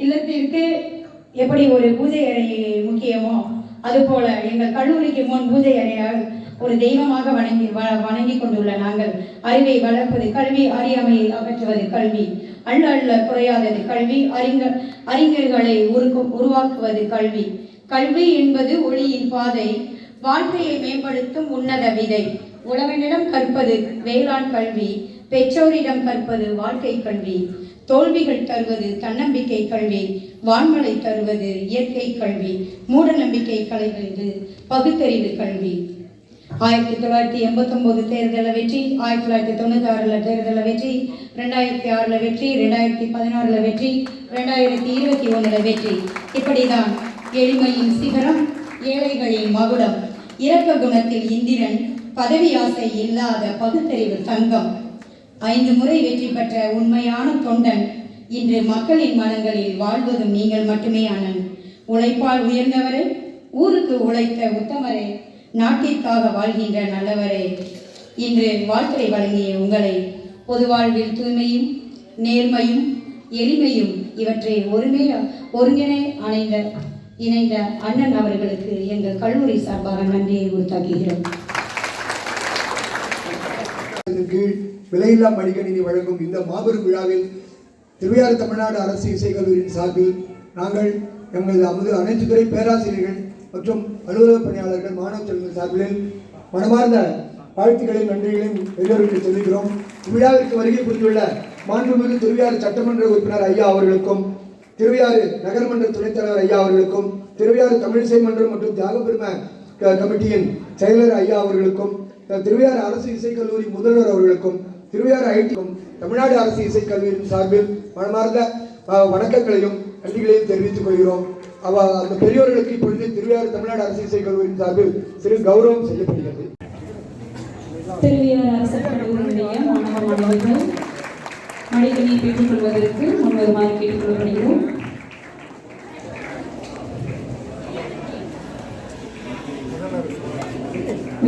இல்லத்திற்கு எப்படி ஒரு பூஜை அறை முக்கியமோ அதுபோல எங்கள் கல்லூரிக்கு முன் பூஜை அறையால் ஒரு தெய்வமாக வணங்கி கொண்டுள்ள நாங்கள் அறிவை வளர்ப்பது கல்வி, அறியாமையை அகற்றுவது கல்வி, அள்ள அள்ள குறையாதது கல்வி, அறிஞர்களை உருவாக்குவது கல்வி. கல்வி என்பது ஒளியின் பாதை, வாழ்க்கையை மேம்படுத்தும் உன்னத விதை. உழவனிடம் கற்பது வேளாண் கல்வி, பெற்றோரிடம் கற்பது வாழ்க்கை கல்வி. தோல்விகள் தருவது தன்னம்பிக்கை கல்வி, வான்மலை தருவது இயற்கை கல்வி. மூட நம்பிக்கை களைவது பகுத்தறிவு கல்வி. 1989 தேர்தலில் வெற்றி, 1996 தேர்தலில் வெற்றி, 2006 வெற்றி, 2016 வெற்றி, 2021 வெற்றி. இப்படிதான் எளிமையின் சிகரம், ஏழைகளின் மகுடம், இரக்க குணத்தில் இந்திரன், பதவி ஆசை இல்லாத பகுத்தறிவு தங்கம். 5 முறை வெற்றி பெற்ற உண்மையான தொண்டன், இன்று மக்களின் மனங்களில் வாழ்வதும் நீங்கள் மட்டுமே அண்ணன். உழைப்பால் உயர்ந்தவரே, ஊருக்கு உழைத்த உத்தமரே, நாட்டிற்காக வாழ்கின்ற நல்லவரே, இன்று வாழ்க்கை வழங்கிய உங்களை பொது வாழ்வில் தூய்மையும் நேர்மையும் எளிமையும் இவற்றை ஒருங்கிணை இணைந்த அண்ணன் அவர்களுக்கு எங்கள் கல்லூரி சார்பாக நன்றியை உறுத்தாக்குகிறோம். விலையில்லா மடிக்கணினி வழங்கும் இந்த மாபெரும் விழாவில் திருவையாறு தமிழ்நாடு அரசு இசைக்கல்லூரியின் சார்பில் நாங்கள் எங்களது அனைத்து துறை பேராசிரியர்கள் மற்றும் அலுவலக பணியாளர்கள், மாணவ செல்வங்கள் சார்பில் மனமார்ந்த வாழ்த்துக்களையும் நன்றிகளையும் எல்லோருக்கு தெரிவிக்கிறோம். இவ்விழாவிற்கு வருகை புரிந்துள்ள மாண்புமிகு திருவையாறு சட்டமன்ற உறுப்பினர் ஐயா அவர்களுக்கும், திருவையாறு நகர்மன்ற துணைத் தலைவர் ஐயா அவர்களுக்கும், திருவையாறு தமிழிசை மன்றம் மற்றும் தியாகபெரும கமிட்டியின் செயலர் ஐயா அவர்களுக்கும், திருவையாறு அரசு இசைக்கல்லூரி முதல்வர் அவர்களுக்கும், திருவையாறு ஐடிக்கும் தமிழ்நாடு அரசு இசைக்கல்லூரியின் சார்பில் மனமார்ந்த வணக்கங்களையும் நன்றிகளையும் தெரிவித்துக் கொள்கிறோம். அந்த பெரியோர்களுக்கு இப்பொழுது திருவையாறு தமிழ்நாடு அரசு இசைக்கல்லூரியின் சார்பில் சிறு கௌரவம் செய்யப்படுகிறது. திருவையாறு அரசு கல்லூரியுடைய மாணவ மாணவிகள் மடிக்கணியை பெற்றுக் கொள்வதற்கு முன்வருமாறு கேட்டுக்கொள்ளப்படுகிறோம்.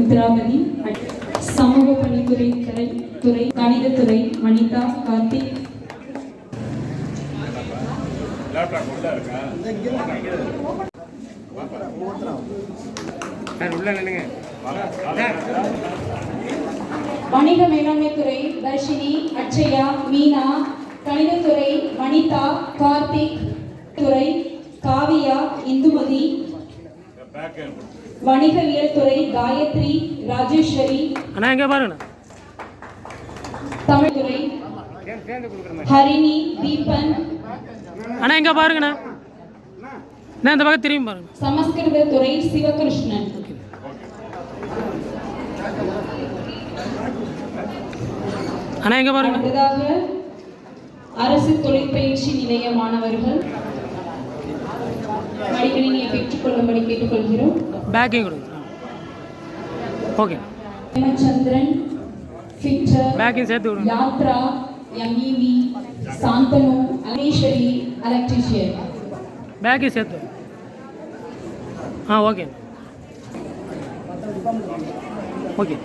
உத்திராபதி, சமூக பணித்துறை துறை, கணிதத்துறை மணிதா கார்த்திக். வணிக மேலாண்மை துறை தர்ஷினி, அட்சயா, மீனா. கணிதத்துறை வனிதா, கார்த்திக். துறை காவியா, இந்துமதி. வணிகவியல் துறை காயத்ரி, ராஜேஸ்வரி. தமிழ் துறை ஹரிணி, தீபன். அண்ணா எங்க பாருங்கண்ணா, நான் இந்த பக்கம் திரும்பி பாருங்க. சமஸ்கிருத துறை சிவகிருஷ்ணன். அண்ணா எங்க பாருங்க. அடுத்ததாக அரசு தொழிற்பயிற்சி நிலைய மாணவர்கள் மடிக்கணினியை பெற்றுக்கொள்ளும்படி கேட்டுக்கொள்கிறோம். பேக்கிங் கொடுங்க. ஓகே. ஹேமச்சந்திரன், ஃபிட்டர், பேக்கிங் சேர்த்து விடுங்க. Yatra, MEV, Santhanu, Aneeswari, electrician. Packing சேர்த்து. Okay okay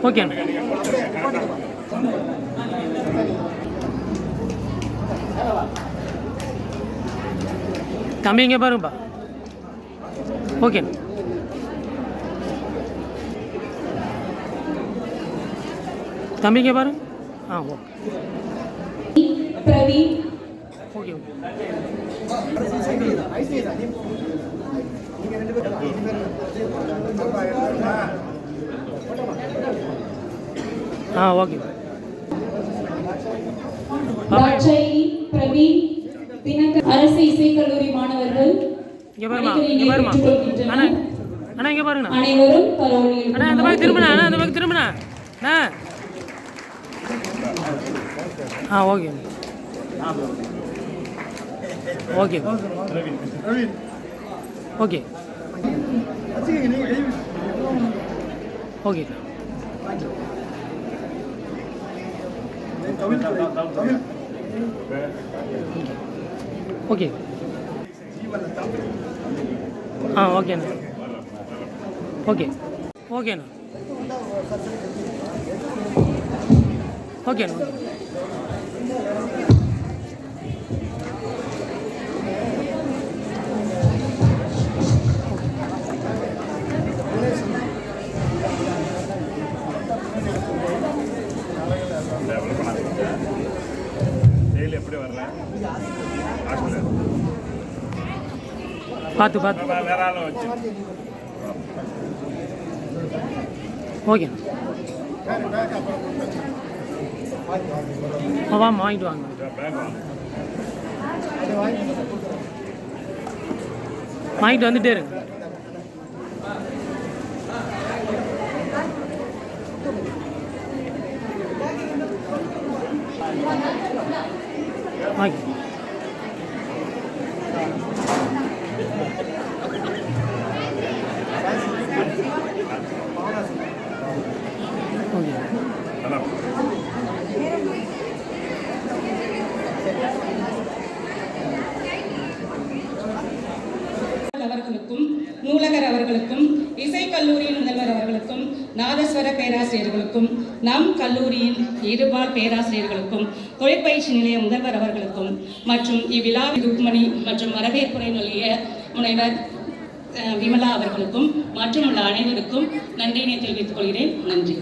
okay. தம்பி இங்கே பாருங்கப்பா. ஓகே. தம்பி இங்கே பாருங்க. Okay. Praveen. Okay. Okay. Dakshayini, Praveen, Dinakar. அரசு இசைக்கல்லூரி மாணவர்கள் அண்ணா இங்கே பாருங்க. அனைவரும் பரவலில் அண்ணா இந்த பக்கம் திரும்பினா, அண்ணா இந்த பக்கம் திரும்பினா. Okay okay okay okay. Okay ஓகேண்ணா. ஓகே ஓகேண்ணா. ஓகேண்ணா. பார்த்து ஓகே வாமா வாங்கிட்டு வாங்க. வாங்கிட்டு வந்துட்டே இருங்க. வாங்கி ஓகே அவர்களுக்கும் நூலகர் அவர்களுக்கும் இசைக்கல்லூரியின் முதல்வர் அவர்களுக்கும் நாதஸ்வர பேராசிரியர்களுக்கும் நம் கல்லூரியின் இருபால் பேராசிரியர்களுக்கும் தொழிற்பயிற்சி நிலைய முதல்வர் அவர்களுக்கும் மற்றும் இவ்விழா ருக்மணி மற்றும் வரவேற்புரை நல்கிய முனைவர் விமலா அவர்களுக்கும் மற்றும் உள்ள அனைவருக்கும் நன்றியினை தெரிவித்துக் கொள்கிறேன். நன்றி.